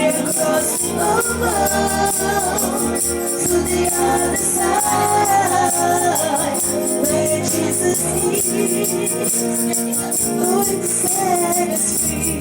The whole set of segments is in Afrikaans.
cross over to the other side, where Jesus is, who will set us free.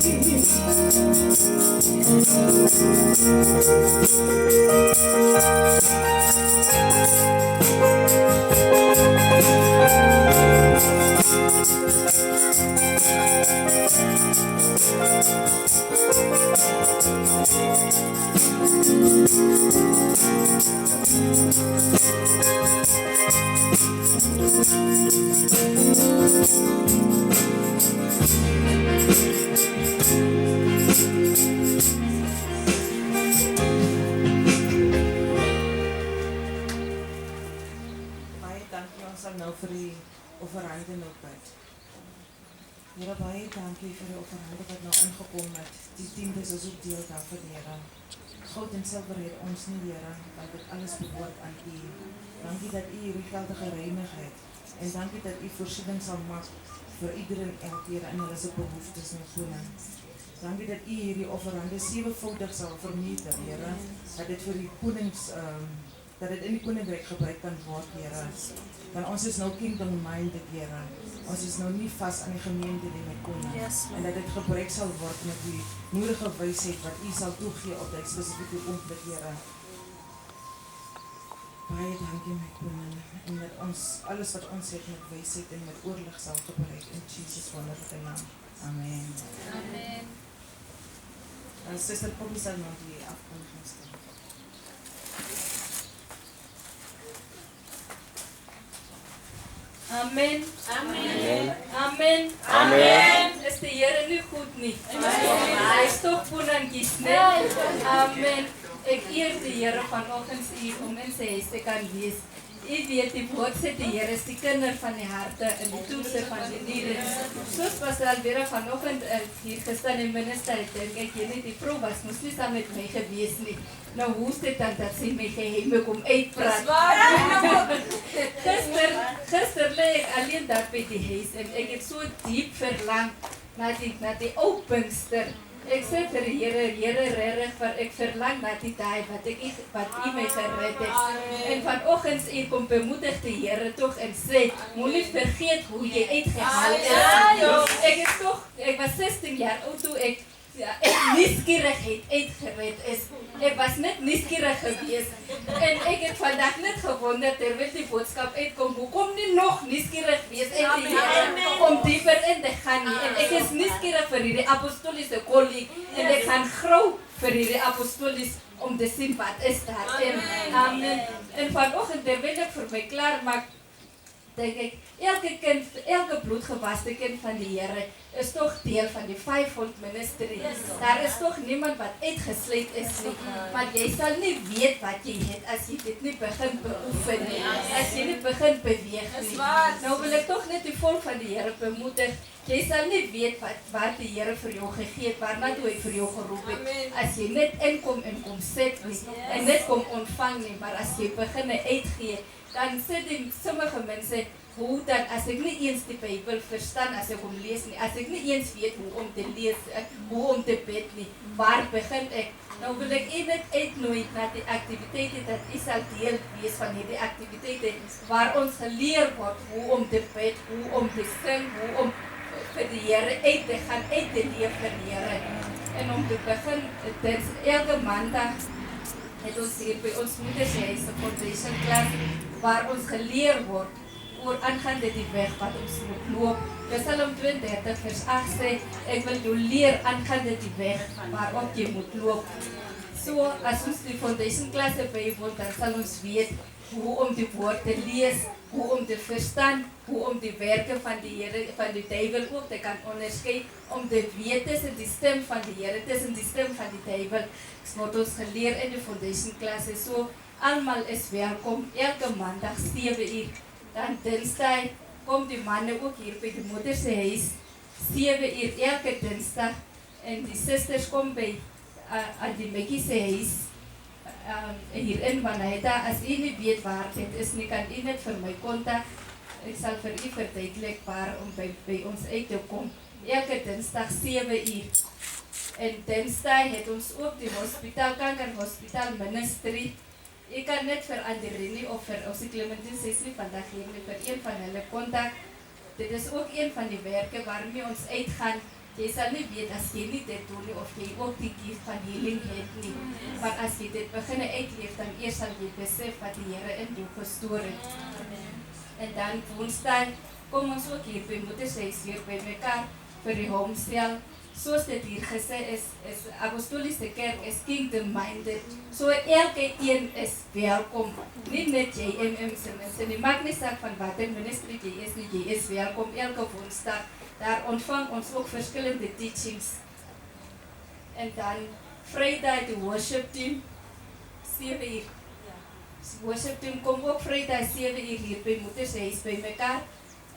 Nou vir die offerande nou bid. Here, baie dankie vir die offerande wat nou ingekom het. Die tiendes is ook deel daarvan, Here. Goud en silwer het ons nie, Here, want dit alles behoort aan U. Dankie dat U hierdie gelde gereinig het. En dankie dat U voorsiening sal maak vir iedereen elke Here in hulle se behoeftes en Koning. Dankie dat U hierdie offerande sewevoudig sal vermeerder, Here. Dat dit vir die konings dat dit in die koninkryk gebruik kan word, Here. Want ons is nou kingdom-minded, Here. Ons is nou nie vas aan die gemeente die met koning. En dat dit gebruik sal word met die moedige wysheid wat U sal toegee op die spesifieke oomblik, Here. Baie dankie, my koning. En dat ons alles wat ons het met wysheid en met oorlig sal gebruik in Jesus wonderlike naam. Amen. Amen. Sister Poppy sal nou die afkondiging stel. Amen. Amen. Amen. Amen. Is die Here nie goed nie? Hy is toch bonantjies, nee? Amen. Ek eer die Here vanoggend hier om in sy huis te kan wees. U weet, die woord sê die Here is die kinder van die harte en die toetser van die niere. Soos was Elvire vanoggend hier gestaan in minister, dink ek jy nie die vrou was, moes nie saam met my gewees nie. Nou hoe is dit dan dat sy my geheime kom uitpraat? Gister lê ek alleen daar by die huis en ek het so diep verlang na die ou Pinkster. Ek sê vir die Here regtig, ek verlang na die tyd wat U my gered het. En vanoggend kom bemoedig die Here tog en sê, moenie vergeet hoe jy uitgehaal is. Ek was 16 jaar oud toe ek nuuskierigheid uitgered is. Ek was net nuuskierig gewees. En ek het vandag net gewonder terwyl die boodskap uitkom, hoekom nie nog nuuskierig wees en die Here om dieper in te gaan nie. En ek is nuuskierig vir hierdie apostoliese kollie en ek gaan grou vir hierdie apostolies om te sien wat is daar. Amen. En vanoggend terwyl ek vir my klaar maak, dink ek, elke bloedgewaste kind van die Here is toch deel van die 500 Ministries. Daar is toch niemand wat uitgesluit is nie, maar jy sal nie weet wat jy het as jy dit nie begin beoefen nie, as jy nie begin beweeg nie. Nou wil ek toch net die volk van die Here bemoedig, jy sal nie weet wat die Here vir jou gegee het, waarna toe hy vir jou geroep het, as jy net inkom en kom sit nie, en net kom ontvang nie, maar as jy begin uitgee, dan sê die sommige mense, hoe dan, as ek nie eens die Bybel verstaan, as ek hom lees nie, as ek nie eens weet hoe om te lees, hoe om te bid nie, waar begin ek? Nou wil ek net uitnooi na die aktiviteite, dat u sal deel wees van hierdie aktiviteite, waar ons geleer word, hoe om te bid, hoe om te sing, hoe om vir die Here uit te gaan, uit te leef vir die Here. En om te begin, elke maandag, het ons hier by ons moedershuis, een foundation klas, waar ons geleer word, oor aangaande die weg wat ons moet loop. Psalm 32 vers 8 sê, ek wil jou leer aangaande die weg waarop jy moet loop. So, as ons die foundation klasse bywoon, dan sal ons weet hoe om die woord te lees, hoe om te verstaan, hoe om die werke van die Here, van die duivel ook te kan onderskei, om te weet tussen die stem van die Here, tussen die stem van die duivel. Dit word ons geleer in die foundation klasse. So, almal is welkom, elke maandag 7 uur. Dan dinsdag kom die manne ook hier by die moederse huis, 7 uur elke dinsdag, en die sisters kom by aan die Mekkiese huis, hier in Manhattan. As u nie weet waar dit is nie, kan u net vir my kontak, ek sal vir u verduidelik waar om by ons uit te kom, elke dinsdag 7 uur. En Dinsdag het ons ook die hospitaal, kankerhospitaal ministry. Ek kan net vir Anderini of vir ons Clementine Sessie vandag hier nie vir een van hulle kontak. Dit is ook een van die werke waarmee ons uitgaan. Jy sal nie weet as jy nie dit doen nie of jy ook die gift van healing het nie. Want as jy dit begin uitleef, dan eers sal jy besef wat die Here in jou gestoor het. En dan Woensdag kom ons ook hier by Moetie weer by mekaar vir die homestel. Soos dit hier gesê is Apostoliese Kerk is kingdom-minded. So elke een is welkom. Nie net jy se mense nie. Maak nie saak van watter ministry jy is nie. Jy is welkom elke Woensdag. Daar ontvang ons ook verskillende teachings. En dan Vrydag die worship team 7 uur. Worship team kom ook Vrydag 7 uur hier by Moetie by mekaar.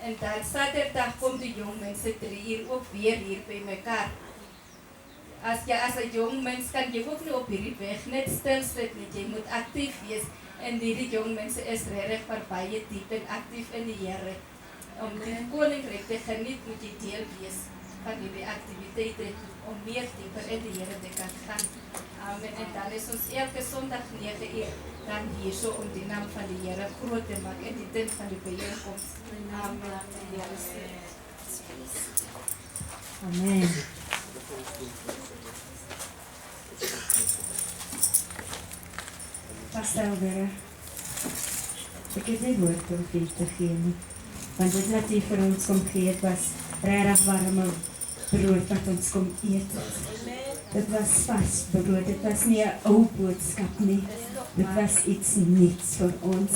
En dan Saterdag kom die jong mense 3 uur ook weer hier by mekaar. As jy as 'n jong mens kan jy ook nie op hierdie weg net stil sit nie. Jy moet aktief wees. En hierdie jong mense is regtig baie diep en aktief in die Here. Om die koninkryk te geniet moet jy deel wees van die aktiwiteite om meer dieper in die Here te kan gaan. Amen. En dan is ons elke Sondag 9 uur dan hier so om die naam van die Here groot te maak in die tyd van die byeenkoms. Amen. Amen. Pastor Elvire, ek het nie woord om vir te gee nie. Want dit wat jy vir ons kom gee, het was regtig warme brood wat ons kom eet. Dit was vars brood, dit was nie 'n ou boodskap nie. Dit was iets niets vir ons.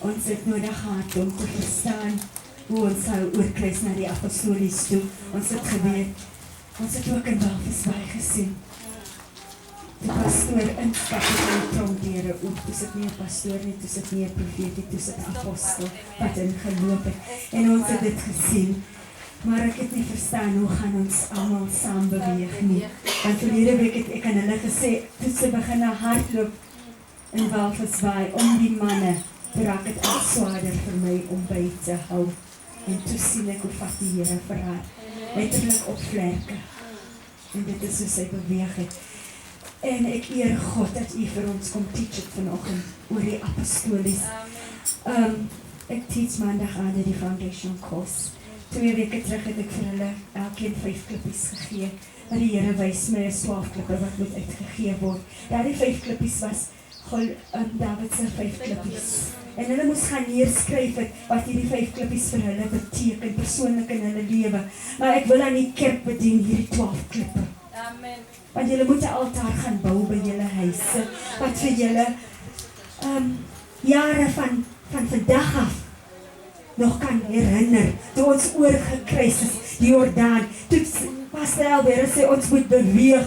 Ons het nodig gehad om te verstaan hoe ons sou oorkruis na die apostolies toe. Ons het geweet, ons het ook in Walvisbaai gesien. Die pastoor instap in die tronkdere ook, toe sit nie 'n pastoor nie, toe sit nie 'n profeet nie, toe sit 'n apostel wat ingeloop het. En ons het dit gesien, maar ek het nie verstaan hoe gaan ons almal saam beweeg nie. Want verlede week het ek aan hulle gesê, toe sy begin hardloop in Walvisbaai om die manne, raak het al swaarder vir my om by te hou. En toe sien ek hoe vat die Here vir haar, letterlik op vlerke. En dit is hoe sy beweeg het. En ek eer God dat u vir ons kom teach het vanoggend oor die apostolies. Ek teach maandag aan die foundation course. 2 weke terug het ek vir hulle elkeen 5 klippies gegee. Maar die Here wys my 'n 12 klippe wat moet uitgegee word. Daardie 5 klippies was David se 5 klippies. En hulle moes gaan neerskryf het wat hierdie 5 klippies vir hulle beteken, persoonlik in hulle lewe. Maar ek wil aan die kerk bedien hierdie 12 klippe. Amen. Want julle moet 'n altaar gaan bou by julle huise, wat vir julle jare van vandag af nog kan herinner, toe ons oorgekruis is, die Jordaan, toe Pastor Elvire sê ons moet beweeg,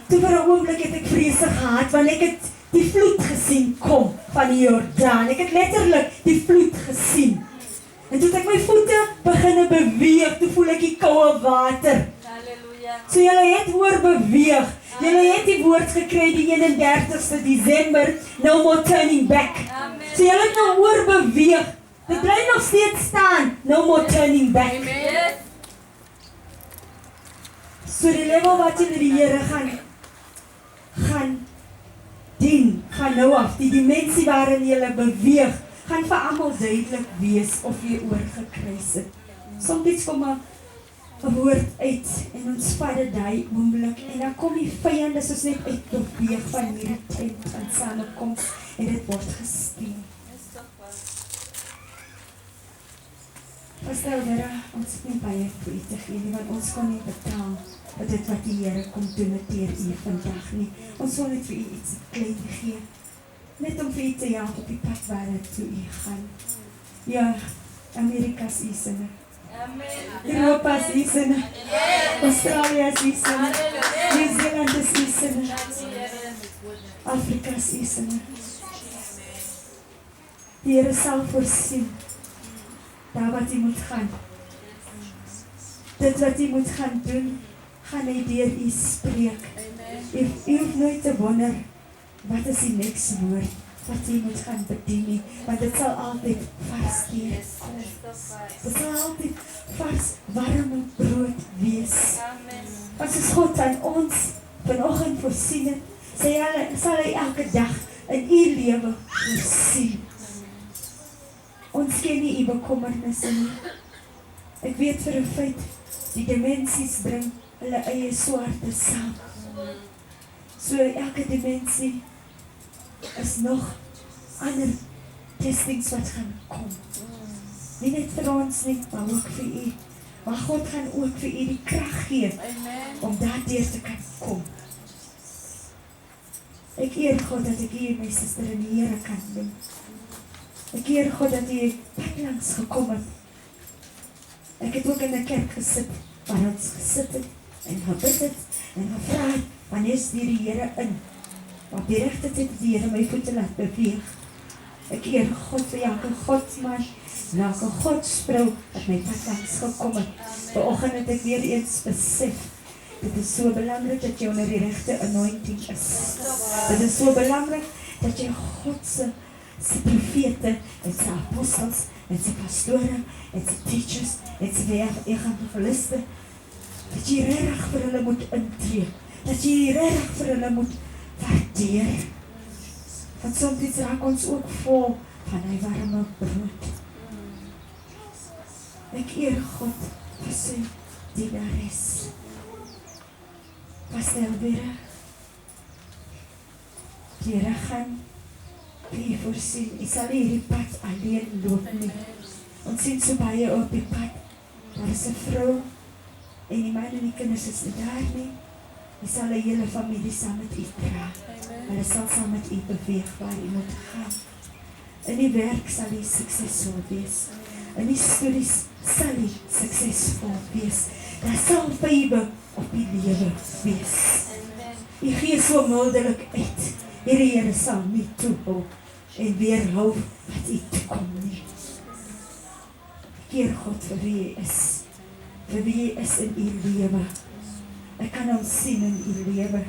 toe vir 'n oomblik het ek vrese gehad, want ek het die vloed gesien kom van die Jordaan, ek het letterlik die vloed gesien, en toe het ek my voete begin beweeg, toe voel ek die koue water. So julle het oorbeweeg, julle het die woord gekry die 31ste Desember, no more turning back. Amen. So julle het nou oorbeweeg, dit bly nog steeds staan, no more turning back. Amen. So die level wat julle die Here gaan dien, gaan nou af, die dimensie waarin julle beweeg, gaan vir almal duidelik wees of jy oorgekruis het. Soms kom 'n woord uit en ons vat dit daai oomblik en dan kom die vyande soos net uit beweeg van hierdie tent van samekoms en dit word gesteel. Pastor Elvire, ons het nie baie vir u te gee nie, want ons kon nie betaal vir dit wat die Here kom doen met u vandag nie. Ons wil net vir u iets klein gee, net om vir u te help op die pad waar toe u gaan. Ja, Amerika's u sinne. Europa is u sinne. Australia is u sinne. New Zealand is u sinne. Afrika is u sinne. Die Here sal voorsien daar wat u moet gaan. Dit wat u moet gaan doen, gaan hy deur u spreek. U hoef nooit te wonder, wat is die next woord wat u moet gaan bedien nie, want dit sal altyd vars wees. Dit sal altyd vars, warme brood wees. Want soos God aan ons vanoggend voorsien het, sal hy elke dag in u lewe voorsien. Ons ken nie u bekommernisse nie. Ek weet vir 'n feit, die dimensies bring hulle eie swaarte saam. So elke dimensie is nog ander testings wat gaan kom. Nie net vir ons nie, maar ook vir u. Maar God gaan ook vir u die krag gee om daardeur te kan kom. Ek eer God dat ek hier my suster in die Here kan doen. Ek eer God dat u pad langs gekom het. Ek het ook in 'n kerk gesit, waar ons gesit het en gebid het en gevra het, wanneer stuur die Here in? Want die regte tyd het die Here my voete laat beweeg. Ek eer God vir elke godsman, elke godsvrou wat my pad langs gekom het. Vanoggend het ek weer eens besef, dit is so belangrik dat jy onder die regte anointing is. Dit is so belangrik dat jy God se profete en sy apostels en sy pastore en sy teachers en sy evangeliste, dat jy regtig vir hulle moet intree, dat jy regtig vir hulle moet waardeer. Want soms raak ons ook vol van hy warme brood. Ek eer God vir sy dienares. Pastor Elvire, die Here gaan vir u voorsien. U sal nie hierdie pad alleen loop nie. Ons sien so baie op die pad. Daar is 'n vrou en die man en die kinders is nie daar nie. U sal 'n hele familie saam met u dra. Hulle sal saam met u beweeg waar u moet gaan. In die werk sal u suksesvol wees. In die studies sal u suksesvol wees. Daar sal favor op die lewe wees. U gee so mildelik uit. Die Here sal nie toehou en weerhou wat u toekom nie. Eer God vir wie u is. Vir wie u is in u lewe. Ek kan hom sien in u lewe.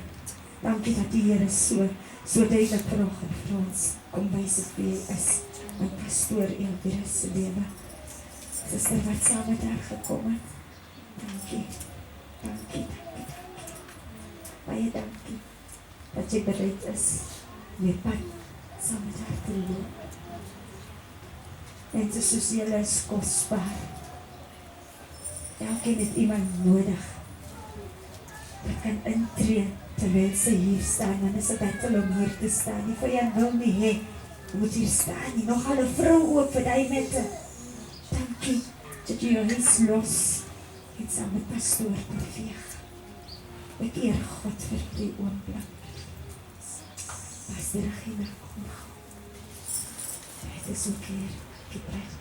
Dankie dat die Here so duidelik vanoggend vir ons kom wys wie hy is. My pastoor Elvire se lewe. Suster wat saam met haar gekom het. Dankie. Baie dankie dat jy bereid is om die pad saam met haar te loop. En soos julle is kosbaar. Elkeen het iemand nodig wat kan intree terwyl sy hier staan. En is dit battle om hier te staan. Die vyand wil nie hê jy moet hier staan nie. Nog al 'n vrou ook vir die mette. Dankie dat jy jou huis los en saam met pastoor beweeg. Ek eer God vir die oomblik. Pastor Regina, kom gou. Dit is ook hier, gepraat.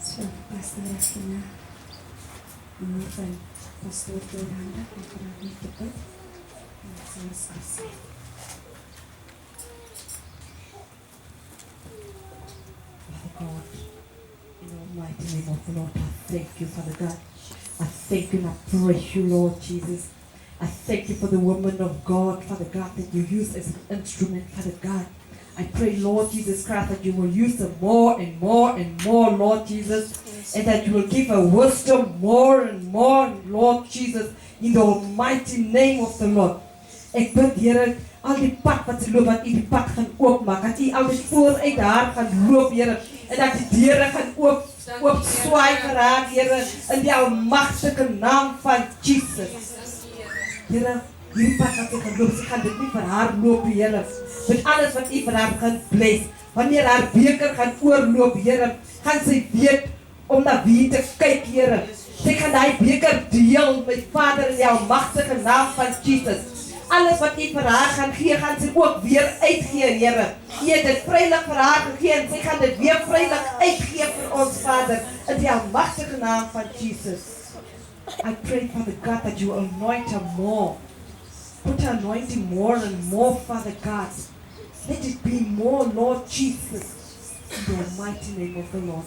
So, Pastor Regina, en nu van pastoor Theron, ek vraag nie te bid. En soos gesê. God, in the mighty name of the Lord, I thank you, Father God. I thank you and I praise you, Lord Jesus. I thank you for the woman of God, Father God, that you use as an instrument, Father God. I pray, Lord Jesus Christ, that you will use her more and more and more, Lord Jesus, and that you will give her wisdom more and more, Lord Jesus, in the almighty name of the Lord. Ek bid, Here, al die pad wat sy loop, dat u die pad gaan oopmaak, dat u al die vooruit haar gaan loop, Here, en dat die deure gaan oop swaai vir haar, Here, in die almagtige naam van Jesus. Here, hierdie pad wat sy gaan loop, sy gaan dit nie vir haar loop, Here, met alles wat u vir haar gaan bless. Wanneer haar beker gaan oorloop, Here, gaan sy weet om na wie te kyk, Here. Sy gaan die beker deel met Vader in die almagtige naam van Jesus. Alles wat u vir haar gaan gee, gaan sy ook weer uitgee, Here. U het dit vrylik vir haar gegee en sy gaan dit weer vrylik uitgee vir ons, Vader, in die almagtige naam van Jesus. I pray, Father God, that you anoint her more. Put her anointing more and more, Father God. Let it be more, Lord Jesus, in the almighty name of the Lord.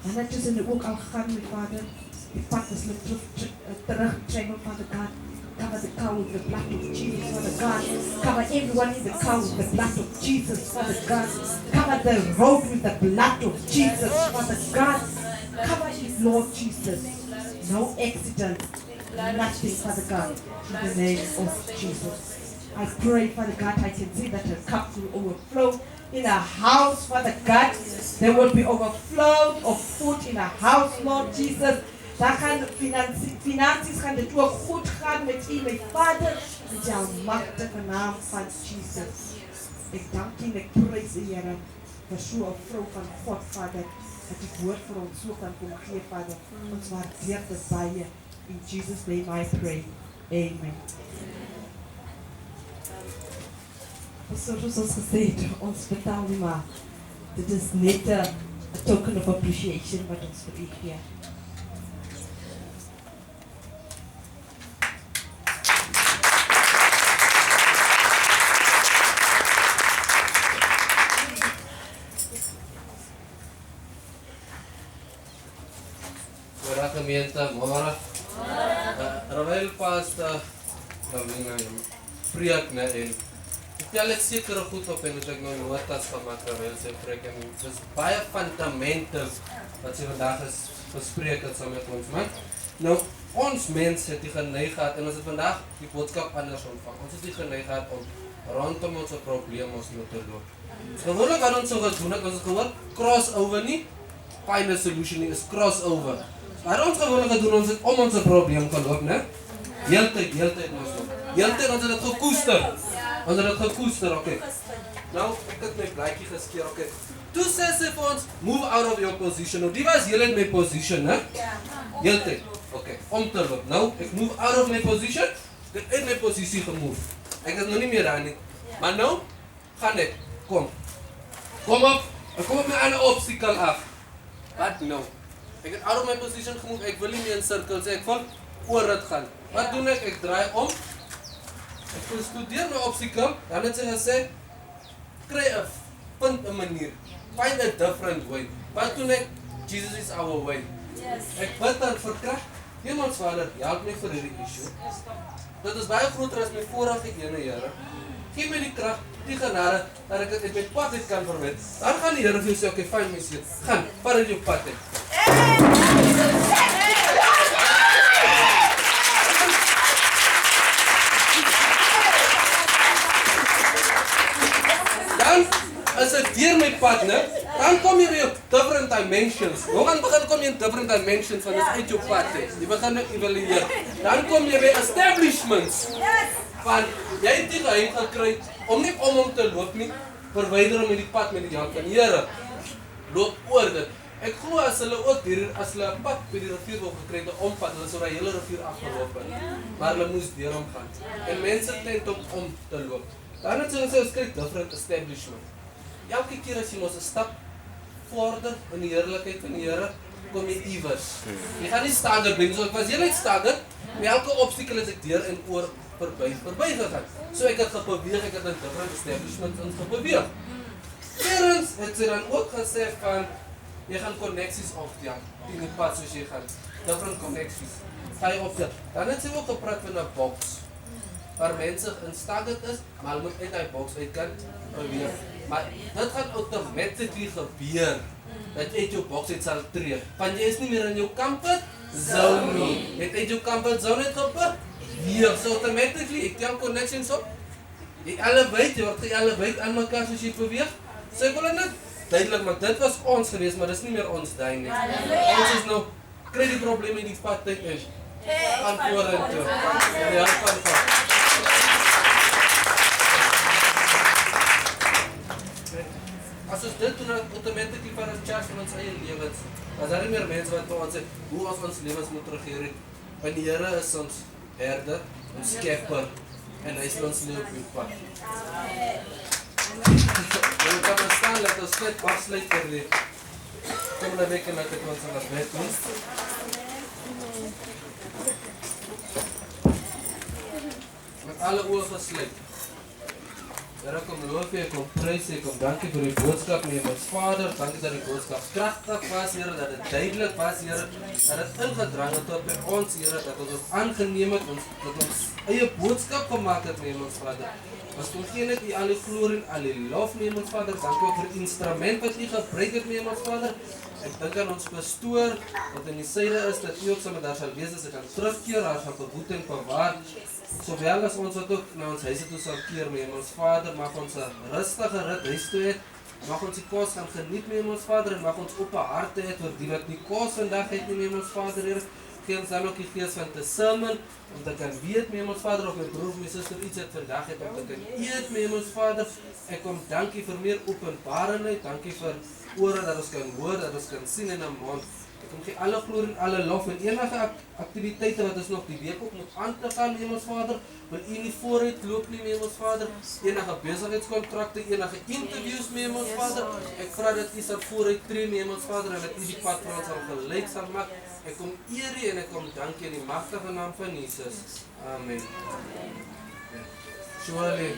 En net is in ook al gaan met Vader, die pad is met terugtrekken, Father God. Cover the car with the blood of Jesus, Father God. Cover everyone in the car with the blood of Jesus, Father God. Cover the road with the blood of Jesus, Father God. Cover it, Lord Jesus. No accident, nothing, Father God. In the name of Jesus. I pray, Father God, I can see that her cup will overflow in a house, Father God. There will be overflow of food in a house, Lord Jesus. Daar gaan finansies gaan dit ook goed gaan met u, mijn Vader. In jouw machtige naam van Jesus. Ik dank u en ik prijs u, Heer, voor zo'n vrouw van God, Vader. Dat die woord voor ons zo kan komen geven, Vader. Ons waardeert het bij je. In Jesus' name I pray. Amen. Zoals ons gesê het, ons betaal nie maar. Dit is net 'n token of appreciation wat ons vir u gee. Goeie gemeente, môre. Terwyl pastor preek en tel ek seker goed op en ek nou notas gemaak terwyl sy preek en dis baie fundamentals wat sy vandag bespreek het saam met ons man. Nou ons mense het die geneig gehad en ons het vandag die boodskap anders ontvang. Ons het die geneig gehad om rondom ons probleme ons moet te loop. Gewoonlik wat ons so gedoen het, ons het gehoor crossover nie, find a solution nie, is crossover. Maar ons gewoonlik gedoen, ons het om ons probleem geloop, né? Heeltyd ons loop. Heeltyd ons het dit gekoester. Ons het dit gekoester, okay. Nou, ek het my blaadjie geskeer, okay. Toe sê sy vir ons, move out of your position. Nou, die was heel in my position, né? Heeltyd, okay, om te loop. Nou, ek move out of my position, ek het in my posisie gemove. Ek is nog nie meer daar nie. Maar nou, gaan ek, kom op, ek kom op my ander obstacle af. Wat nou? Ek het out of my position gemove, ek wil nie meer in cirkels, ek wil oor dit gaan. Wat doen ek? Ek draai om. Ek wil studeer my obstacle, dan het sy gesê, kry 'n punt 'n manier. Find a different way. Wat doen ek? Jesus is our way. Ek bid dan vir krag. Hemels Vader, help my vir hierdie issue. Dit is baie groter as my vorige ene, Here. Gee my die krag, die genade, dat ek dit uit my pad uit kan verwyd. Dan gaan die Here vir jou sê, okay, fyn my seun. Gaan, vat dit jou pad uit. Dan, as ek deur my pad, né, dan kom jy weer op different dimensions. Hoe gaan begin kom jy in different dimensions van dit uit jou pad uit. Jy begin nou evalueer. Dan kom jy by establishments. Van, jy het die geheim gekry om nie om hom te loop nie, verwyder hom met die pad met die help van die Here. Loop oor dit. Ek glo as hulle ook hier, as hulle 'n pad by die rivier wou gekry het, 'n ompad, hulle sou daai hele rivier afgeloop het. Maar hulle moes deur hom gaan. En mense tend om te loop. Dan het hulle sê, skryf different establishment. Elke keer as jy mos 'n stap vorder in die heerlikheid van die Here, kom jy iewers. Jy gaan nie stadig bly, so ek was heeltyd stadig, met elke obstacle is ek deur en oor verby gegaan. So ek het gebeweeg, ek het in different establishments ons gebeweeg. Eerens het sy dan ook gesê van, jy gaan connecties optel, in die pad soos jy gaan, different connecties, ga jy optel. Dan het sy ook gepraat van 'n box, waar mense in stadig is, maar hulle moet uit die box uit kan beweeg. Maar dit gaan automatically gebeur, dat jy uit jou box uit sal tree, want jy is nie meer in jou comfort zone nie. Jy het uit jou comfort zone uitgebeweeg, hier, so automatically, ek tel connections op, jy elevate, jy word ge-elevate aan mekaar soos jy beweeg, so ek wil dit net duidelik, maar dit was ons geweest, maar dit is nie meer ons daai nie. Ons is nou, kry die probleme in die pad tyd is, aan vorentoe, en die help van God. As ons dit doen, automatically van ons charge van ons eie lewens, as daar nie meer mense wat vir ons sê, hoe ons lewens moet regeer het, want die Here is ons herder, ons skepper, en hy is ons lewe op die pad. En kan ons staan, laat ons net afsluit vir die komende week en laat ek ons aan het bed doen. Met alle oë gesluit. Here kom loof jy, kom prys jy, kom dankie vir die boodskap, nee, ons Vader, dankie dat die boodskap kragtig was, Here, dat dit duidelik was, Here, dat dit ingedrang het tot by ons, Here, dat ons aangeneem het, dat ons eie boodskap gemaak het, nee, ons Vader. Ons kom geen net U al die glorie en al die lof, nee, ons Vader, dankie ook vir die instrument wat U gebruik het, nee, ons Vader. Ek dink aan ons pastoor, wat in die syde is, dat U ook saam met daar sal wees, as ek kan terugkeer, haar sal behoed en bewaar. Sowel as ons wat ook na ons huise toe sal keer, mee, ons Vader, mag ons 'n rustige rit huis toe het, mag ons die kos gaan geniet, mee, ons Vader, en mag ons op 'n harte het vir die wat nie kos vandag het nie, mee, ons Vader, Here. Gee ons dan ook die gees van discernment, om te kan weet, mee, ons Vader, of my broer of my suster iets het vandag het, om te kan eet, mee, ons Vader. Ek kom dankie vir meer openbarenheid, dankie vir ore dat ons kan hoor, dat ons kan sien in 'n mond. Ek kom gee alle glorie en alle lof en enige aktiwiteite wat ons nog die week op moet aan te gaan, mee, ons Vader, wil U nie vooruit loop nie, mee, ons Vader, enige besigheidskontrakte, enige interviews, mee, ons Vader, ek vra dat U sal vooruit tree, mee, ons Vader, en dat U die pad vir ons sal gelyk sal maak. Ek kom eer U en ek kom dankie in die magtige naam van Jesus. Amen. Surely,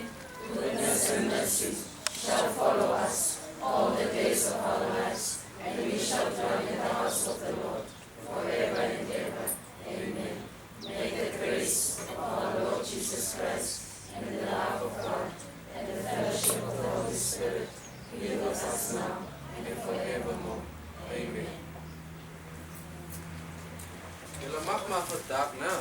Goodness and mercy shall follow us all the days of our lives, and we shall dwell in the house of the Lord forever and ever. Amen. May the grace of our Lord Jesus Christ and the love of God and the fellowship of the Holy Spirit be with us now and forevermore. Amen. julle mag maar vandag, né?